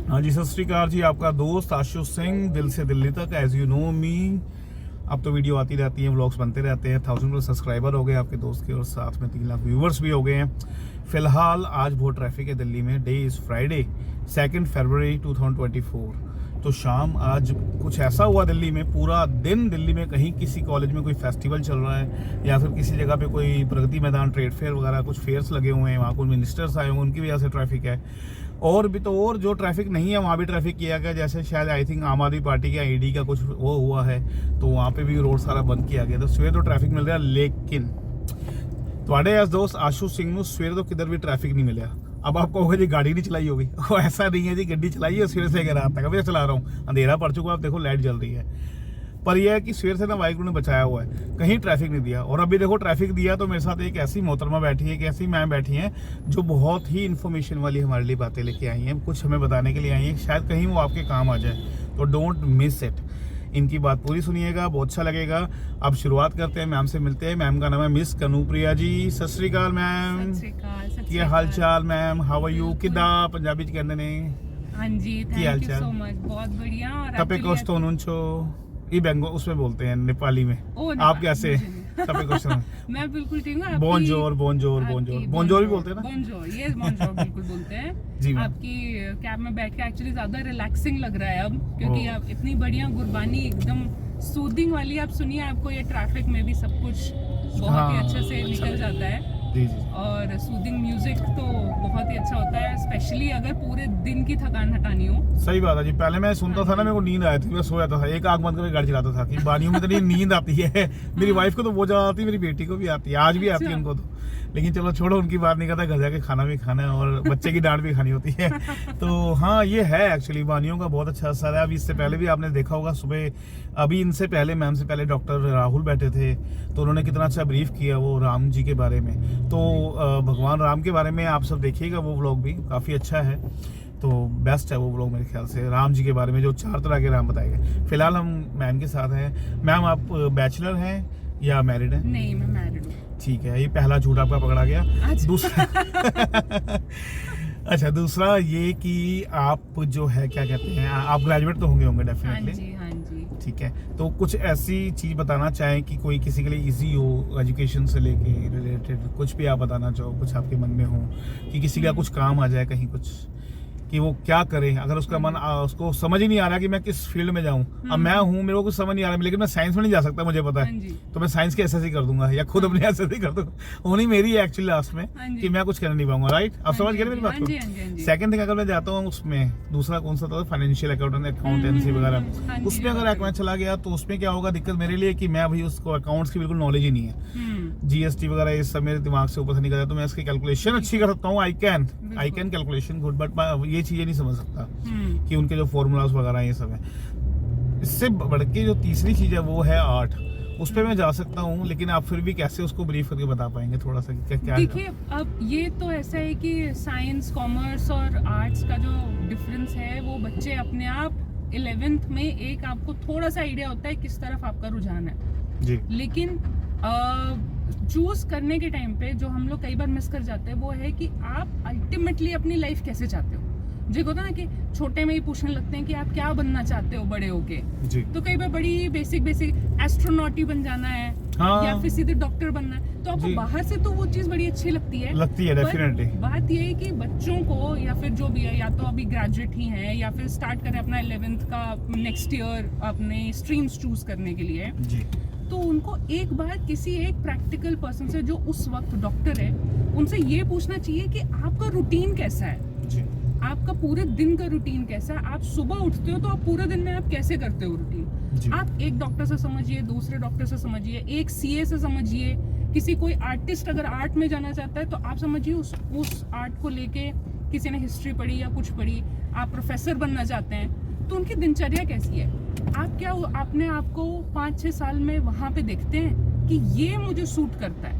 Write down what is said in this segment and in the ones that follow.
हाँ जी, सत श्री अकाल जी। आपका दोस्त आशुष सिंह, दिल से दिल्ली तक, एज यू नो मी। अब तो वीडियो आती रहती हैं, व्लॉग्स बनते रहते हैं। 1000 सब्सक्राइबर हो गए आपके दोस्त के, और साथ में 3 लाख व्यूवर्स भी हो गए हैं। फिलहाल आज बहुत ट्रैफिक है दिल्ली में। डे इज़ फ्राइडे 2 फरवरी 2024। तो शाम आज कुछ ऐसा हुआ दिल्ली में, पूरा दिन दिल्ली में कहीं किसी कॉलेज में कोई फेस्टिवल चल रहा है, या फिर किसी जगह पे कोई प्रगति मैदान ट्रेड फेयर वगैरह कुछ फेयर्स लगे हुए हैं, वहाँ कुछ मिनिस्टर्स आए हुए हैं, उनकी वजह से ट्रैफिक है। और भी तो और जो ट्रैफिक नहीं है वहाँ भी ट्रैफिक किया गया, जैसे शायद आई थिंक आम आदमी पार्टी का ईडी का कुछ वो हुआ है, तो वहाँ पे भी रोड सारा बंद किया गया। तो सवेरे तो ट्रैफिक मिल रहा है, लेकिन ਤੁਹਾਡੇ as दोस्त आशु सिंह ਨੂੰ सवेरे तो किधर भी ट्रैफिक नहीं मिला। अब आप कहोगे जी गाड़ी नहीं चलाई होगी, ऐसा नहीं है जी, गड्डी चलाई है सवेरे से रात तक। अभी चला रहा हूँ, अंधेरा पड़ चुका है, आप देखो लाइट जल रही है। पर यह है कि सवेर से ना वाहिगुरु ने बचाया हुआ है, कहीं ट्रैफिक नहीं दिया। और अभी देखो ट्रैफिक दिया तो मेरे साथ एक ऐसी मोहतरमा बैठी है, एक ऐसी मैम बैठी हैं जो बहुत ही इन्फॉर्मेशन वाली हमारे लिए बातें लेके आई हैं, कुछ हमें बताने के लिए आई हैं, शायद कहीं वो आपके काम आ जाए। तो डोंट मिस इट, इनकी बात पूरी सुनिएगा, बहुत अच्छा लगेगा। अब शुरुआत करते हैं, मैम से मिलते हैं। मैम का नाम है मिस कनुप्रिया जी। सत श्री अकाल मैम, ਕੀ ਹਾਲ ਚਾਲ मैम, हाउ आर यू? किदा पंजाबी च कहंदे ने? हाँ जी, थैंक यू सो मच, बहुत बढ़िया। और तपे कोस्तो नुंचो ई बेंगो उसमें बोलते हैं नेपाली में। आप कैसे? तपे कोस्तो मैं बिल्कुल ठीक हूँ। बोंजोर बोंजोर बोंजोर बोंजोर भी बोलते हैं ना? बोंजोर, ये बोंजोर बिल्कुल बोलते हैं जी मैम। आपकी कैब में बैठ के एक्चुअली ज्यादा रिलैक्सिंग लग रहा है अब, क्योंकि आप इतनी बढ़िया गुरबानी एकदम सूदिंग वाली आप सुनिए, आपको ये ट्रैफिक में भी सब कुछ बहुत ही अच्छे से निकल जाता है। जी जी। और सूदिंग म्यूजिक तो बहुत ही अच्छा होता है, स्पेशली अगर पूरे दिन की थकान हटानी हो। सही बात है जी। पहले मैं सुनता था ना, मेरे को नींद आई थी, मैं सो जाता था, एक आंख बंद करके गाड़ी चलाता था कि बानियों में इतनी नींद आती है। मेरी वाइफ को तो बहुत ज्यादा आती है, मेरी बेटी को भी आती है, आज भी आती है उनको तो। लेकिन चलो छोड़ो, उनकी बात नहीं करता, घर जाके खाना भी खाना है और बच्चे की डांट भी खानी होती है। तो हाँ, ये है एक्चुअली बानियों का बहुत अच्छा असर है। अभी इससे पहले भी आपने देखा होगा सुबह, अभी इनसे पहले मैम से पहले डॉक्टर राहुल बैठे थे, तो उन्होंने कितना अच्छा ब्रीफ किया वो राम जी के बारे में। तो भगवान राम के बारे में आप सब देखिएगा, वो व्लॉग भी काफ़ी अच्छा है, तो बेस्ट है वो व्लॉग मेरे ख्याल से, राम जी के बारे में जो 4 तरह के राम बताए गए। फिलहाल हम मैम के साथ हैं। मैम आप बैचलर हैं या मैरिड हैं? नहीं, मैं मैरिड हूँ। ठीक है, ये पहला झूठ आपका पकड़ा गया। दूसरा अच्छा, दूसरा ये कि आप जो है क्या कहते हैं, आप ग्रेजुएट तो होंगे डेफिनेटली। हाँ जी, हाँ जी। ठीक है, तो कुछ ऐसी चीज़ बताना चाहें कि कोई किसी के लिए इजी हो, एजुकेशन से लेके रिलेटेड कुछ भी आप बताना चाहो, कुछ आपके मन में हो कि किसी का कुछ काम आ जाए कहीं, कुछ कि वो क्या करे अगर उसका मन उसको समझ ही नहीं आ रहा कि मैं किस फील्ड में जाऊं। अब मैं हूं, मेरे को कुछ समझ नहीं आ रहा, लेकिन मैं साइंस में नहीं जा सकता, मुझे पता है, तो मैं साइंस के एसएससी कर दूंगा या खुद अपने एसएससी कर दूंगा। होनी मेरी है एक्चुअली लास्ट में कि मैं कुछ कर नहीं पाऊंगा। राइट, आप समझ गए मेरी बात को? सेकंड थिंग, अगर मैं जाता हूँ उसमें, दूसरा कौन सा था, फाइनेंशियल अकाउंटेंसी वगैरह, उसमें अगर मैं चला गया तो उसमें क्या होगा दिक्कत मेरे लिए कि मैं भाई उसको अकाउंट्स की बिल्कुल नॉलेज ही नहीं है, जीएसटी वगैरह ये सब मेरे दिमाग से ऊपर से निकल जाता, तो मैं इसकी कैलकुलेशन अच्छी कर सकता हूँ, I can calculation good, but ये चीजें नहीं समझ सकता कि उनके जो फॉर्मूलाज वगैरह ये सब है। इससे बढ़ के जो तीसरी चीज है वो है आर्ट, उस पर मैं जा सकता हूँ, लेकिन आप फिर भी कैसे उसको ब्रीफ करके बता पाएंगे थोड़ा सा क्या क्या? देखिए, अब ये तो ऐसा है कि साइंस, कॉमर्स और आर्ट्स का जो डिफरेंस है वो बच्चे अपने आप 11th में एक आपको थोड़ा सा आइडिया होता है किस तरफ आपका रुझान है जी। लेकिन चूज करने के टाइम पे जो हम लोग कई बार मिस कर जाते हैं वो है कि आप अल्टीमेटली अपनी लाइफ कैसे चाहते हो। जो होता है ना कि छोटे में ही पूछने लगते हैं कि आप क्या बनना चाहते हो बड़े होके, तो कई बार बड़ी बेसिक एस्ट्रोनॉट ही बन जाना है, हाँ, या फिर सीधे डॉक्टर बनना है, तो आपको बाहर से तो वो चीज बड़ी अच्छी लगती है डेफिनेटली। बात ये है कि बच्चों को या फिर जो भी है, या तो अभी ग्रेजुएट ही हैं या फिर स्टार्ट करें अपना 11th का नेक्स्ट ईयर अपने स्ट्रीम्स चूज करने के लिए जी, तो उनको एक बार किसी एक प्रैक्टिकल पर्सन से जो उस वक्त डॉक्टर है उनसे ये पूछना चाहिए कि आपका रूटीन कैसा है जी? आपका पूरे दिन का रूटीन कैसा है? आप सुबह उठते हो तो आप पूरे दिन में आप कैसे करते हो रूटीन? आप एक डॉक्टर से समझिए, दूसरे डॉक्टर से समझिए, एक सीए से समझिए, किसी कोई आर्टिस्ट अगर आर्ट में जाना चाहता है तो आप समझिए उस आर्ट को लेके किसी ने हिस्ट्री पढ़ी या कुछ पढ़ी, आप प्रोफेसर बनना चाहते हैं तो उनकी दिनचर्या कैसी है? आप क्या अपने आप को 5-6 साल में वहां पे देखते हैं कि ये मुझे सूट करता है,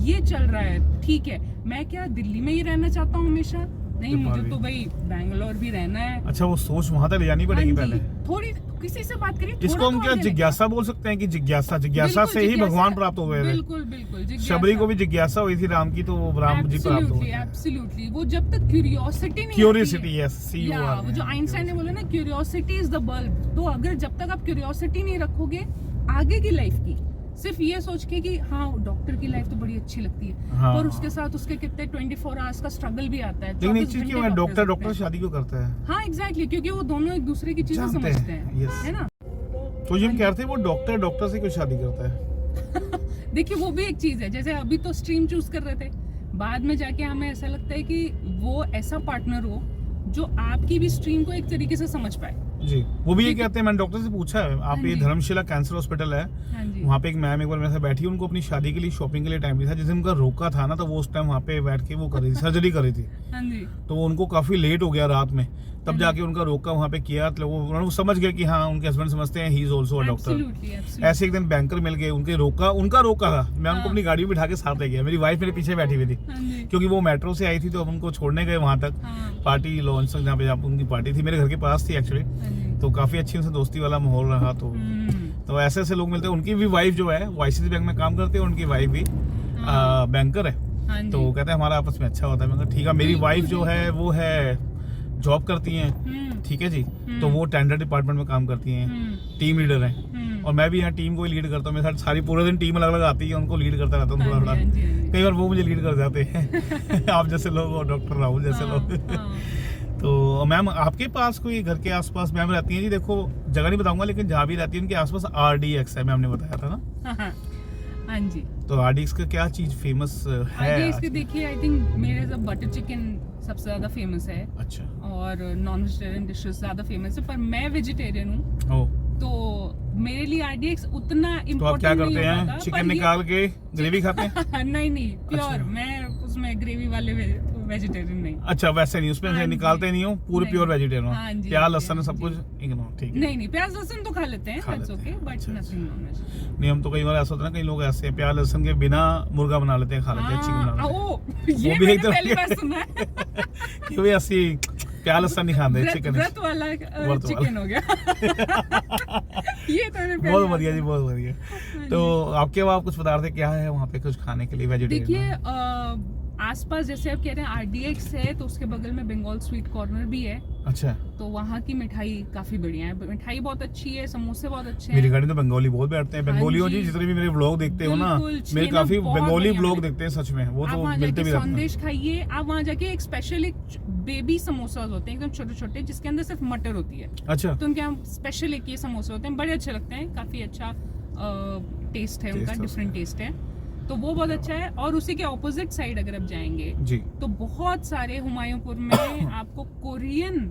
ये चल रहा है, ठीक है, मैं क्या दिल्ली में ही रहना चाहता हूँ हमेशा, नहीं मुझे तो भाई बैंगलोर भी रहना है। अच्छा, वो सोच वहां तक ले जानी पड़ेगी हाँ जी, पहले। थोड़ी किसी से बात करिए। इसको हम क्या जिज्ञासा बोल सकते हैं कि जिज्ञासा से ही भगवान प्राप्त हुए थे। बिल्कुल बिल्कुल। शबरी को भी जिज्ञासा हुई थी राम की, तो वो राम जी प्राप्त हुए। एब्सोल्युटली, वो जब तक क्यूरियोसिटी नहीं, क्यूरियोसिटी, यस, वो जो आइंस्टाइन ने बोला ना, क्यूरियोसिटी इज द बल्ब। तो अगर जब तक आप क्यूरियोसिटी नहीं रखोगे आगे की लाइफ की, सिर्फ ये सोच के कि हाँ डॉक्टर की लाइफ तो बड़ी अच्छी लगती है, हाँ। पर उसके साथ उसके कितने 24 आवर्स का स्ट्रगल भी आता है। लेकिन एक चीज की, डॉक्टर शादी क्यों करता है? हाँ एग्जैक्टली, क्योंकि वो दोनों एक दूसरे की चीजें समझते हैं, yes। है ना। तो ये हम कह रहे थे, वो डॉक्टर से क्यों शादी करता है? देखिए वो भी एक चीज है, जैसे अभी तो स्ट्रीम चूज कर रहे थे, बाद में जाके हमें ऐसा लगता है कि वो ऐसा पार्टनर हो जो आपकी भी स्ट्रीम को एक तरीके से समझ पाए। जी, वो भी ये कहते हैं, मैंने डॉक्टर से पूछा है, आप ये जी। धर्मशिला कैंसर हॉस्पिटल है, हाँ जी। वहाँ पे एक मैम एक बार मेरे साथ बैठी, उनको अपनी शादी के लिए शॉपिंग के लिए टाइम नहीं था, जिस दिन उनका रोका था ना, तो वो उस टाइम वहाँ पे बैठ के वो कर रही थी, सर्जरी कर रही थी। हाँ जी। तो उनको काफी लेट हो गया रात में, तब जाके उनका रोका वहाँ पे किया, तो वो समझ गए कि हाँ उनके हस्बैंड समझते हैं he is also a doctor. ऐसे एक दिन बैंकर मिल गए, उनका रोका था, मैं उनको अपनी गाड़ी में बिठा के साथ ले गया, मेरी वाइफ मेरे पीछे बैठी हुई थी, क्योंकि वो मेट्रो से आई थी, तो हम उनको छोड़ने गए वहाँ तक, पार्टी लॉन्च तक, जहाँ पे उनकी पार्टी थी, मेरे घर के पास थी एक्चुअली, तो काफी अच्छी उनसे दोस्ती वाला माहौल रहा। तो ऐसे ऐसे लोग मिलते हैं। उनकी भी वाइफ जो है वो ICICI बैंक में काम करते हैं, उनकी वाइफ भी बैंकर है, तो वो कहते हैं हमारा आपस में अच्छा होता है। मैं कहा ठीक है, मेरी वाइफ जो है वो है जॉब करती हैं, ठीक है जी, तो वो टेंडर डिपार्टमेंट में काम करती हैं, टीम लीडर हैं, और मैं भी यहाँ टीम को ही लीड करता हूँ। मेरे साथ सारी पूरे दिन टीम अलग अलग आती है, उनको लीड करता रहता हूँ थोड़ा थोड़ा। कई बार वो मुझे लीड कर जाते हैं आप जैसे लोग और डॉक्टर राहुल जैसे लोग। तो मैम आपके पास कोई घर के आसपास मैम रहती हैं जी, देखो जगह नहीं बताऊंगा, लेकिन जहाँ भी रहती है उनके आसपास RDX है, मैम ने बताया था ना। हाँ जी। तो RDX का क्या चीज फेमस है? RDX के देखिए, आई थिंक मेरे सब बटर चिकन सबसे ज्यादा फेमस है। अच्छा। और नॉन वेजिटेरियन डिशेस ज्यादा फेमस है, पर मैं वेजिटेरियन हूँ, तो मेरे लिए RDX उतना इम्पोर्टेंट तो आप क्या करते हैं, चिकन निकाल के ग्रेवी खाते हैं? नहीं प्योर, मैं उसमें ग्रेवी वाले वेजिटेरियन नहीं। अच्छा, वैसे नहीं, उसमें से निकालते नहीं हो, पूरे प्योर वेजिटेरियन हो, प्याज लहसुन सब कुछ इग्नोर, ठीक है? नहीं प्याज लहसुन तो खा लेते हैं, that's okay, but nothing non veg. नहीं, हम तो कई बार ऐसा होता है ना, कई लोग ऐसे हैं प्याज लहसुन के बिना मुर्गा बना लेते हैं, खा लेते हैं, चिकन बना लेते हैं। ये मैंने पहली बार सुना है कि भाई ऐसी प्याज लहसुन नहीं खाते, चिकन व्रत वाला चिकन हो गया ये तो मैंने बहुत बढ़िया जी, बहुत बढ़िया। तो आपके वहाँ कुछ पदार्थ क्या है वहाँ पे कुछ खाने के लिए वेजिटेरियन? देखिए आसपास जैसे आप कह रहे हैं RDX है, तो उसके बगल में बंगाल स्वीट कॉर्नर भी है। अच्छा। तो वहाँ की मिठाई काफी बढ़िया है, मिठाई बहुत अच्छी है, समोसे बहुत अच्छे हैं। मेरी गाड़ी तो बंगाली बहुत बैठते हैं, बंगालियों जी जितने भी मेरे व्लॉग देखते हो ना, मेरे काफी बंगाली व्लॉग देखते हैं सच में, वो तो मिलते भी रहते हैं। संदेश खाइए आप, वहाँ जाके एक स्पेशल एक बेबी समोसा होते हैं एकदम छोटे छोटे, जिसके अंदर सिर्फ मटर होती है। अच्छा। तो उनके यहाँ स्पेशल एक ये समोसे होते हैं, बड़े अच्छे लगते हैं, काफी अच्छा टेस्ट है उनका, डिफरेंट टेस्ट है, तो वो बहुत अच्छा है। और उसी के ऑपोजिट साइड अगर आप जाएंगे जी, तो बहुत सारे हुमायूंपुर में आपको कोरियन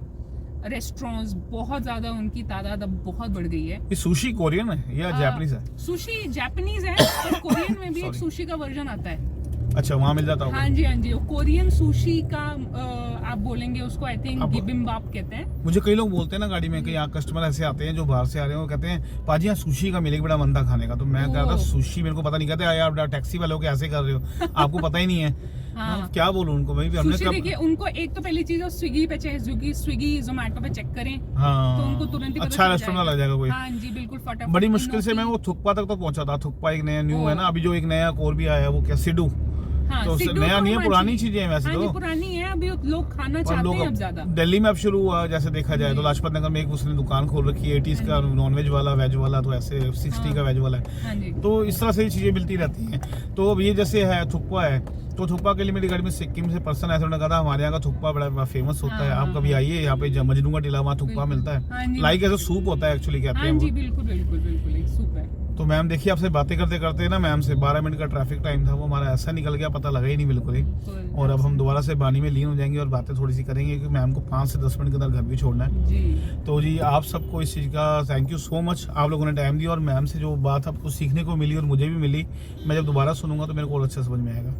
रेस्टोरेंट्स, बहुत ज्यादा उनकी तादाद अब बहुत बढ़ गई है। ये सुशी कोरियन है या जापानीज है? सुशी जापानीज है, और कोरियन में भी एक सुशी का वर्जन आता है। अच्छा, वहाँ मिल जाता होगा? हाँ जी, वो कोरियन सुशी का आप बोलेंगे उसको, आई थिंक बिबिम्बाप कहते हैं। मुझे कई लोग बोलते हैं ना गाड़ी में कि यहाँ कस्टमर ऐसे आते हैं जो बाहर से आ रहे हैं, वो कहते हैं पाजी यहाँ सुशी का मिलेगा, बड़ा मन था खाने का। तो मैं कह रहा था सुशी मेरे को पता नहीं, कहते आप टैक्सी वालों के ऐसे कर रहे हो, आपको पता ही नहीं है। हाँ। क्या बोलूं उनको भाई, हमने कब... देखिए उनको एक तो पहली चीज स्विगी पे चाहिए, स्विगी जोमेटो पे चेक करें, हाँ, तो उनको तुरंत ही अच्छा रेस्टोरेंट लग जाएगा कोई। हाँ जी बिल्कुल, फटाफट। बड़ी मुश्किल से मैं वो थुक्पा तक तो पहुंचा था। थुक्पा एक नया न्यू है ना, अभी जो एक नया कोर भी आया है, वो क्या सिडू, हाँ, तो नया नहीं है, पुरानी चीजें हैं वैसे। तो पुरानी है, अभी लोग खाना चाहते हैं अब ज्यादा। दिल्ली में अब शुरू हुआ, जैसे देखा जाए तो लाजपत नगर में एक उसने दुकान खोल रखी है 80s का नॉनवेज वाला, वेज वाला, तो ऐसे 60 का वेज वाला है। तो इस तरह से चीजें मिलती रहती हैं। तो अब ये जैसे है थुक्पा है, तो थुक्पा के लिए मेरी गाड़ी में सिक्किम से पर्सन ऐसे उन्होंने कहा था हमारे यहाँ का थुक्पा बड़ा फेमस होता है, आप कभी आइए यहाँ पे मजनू का टीला, वहाँ थुक्पा मिलता है, लाइक ऐसा सूप होता है एक्चुअली, कहते हैं। बिल्कुल बिल्कुल बिल्कुल एक सूप है। तो मैम देखिए, आपसे बातें करते करते ना मैम से 12 मिनट का ट्रैफिक टाइम था, वो हमारा ऐसा निकल गया, पता लगा ही नहीं बिल्कुल ही। और अब हम दोबारा से बानी में लीन हो जाएंगे और बातें थोड़ी सी करेंगे, क्योंकि मैम को 5 से 10 मिनट के अंदर घर भी छोड़ना है जी। तो जी आप सबको इस चीज़ का थैंक यू सो मच, आप लोगों ने टाइम दिया, और मैम से जो बात आपको सीखने को मिली और मुझे भी मिली, मैं जब दोबारा सुनूंगा तो मेरे को और अच्छा समझ में आएगा।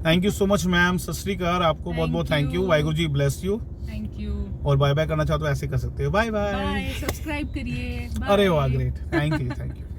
Thank you so much ma'am, सत श्री अकाल, आपको बहुत बहुत thank you, Waheguru ji bless you, thank you. और बाय बाय करना चाहो तो ऐसे कर सकते हो, बाय बाय, सब्सक्राइब करिए। अरे वाह ग्रेट, थैंक यू।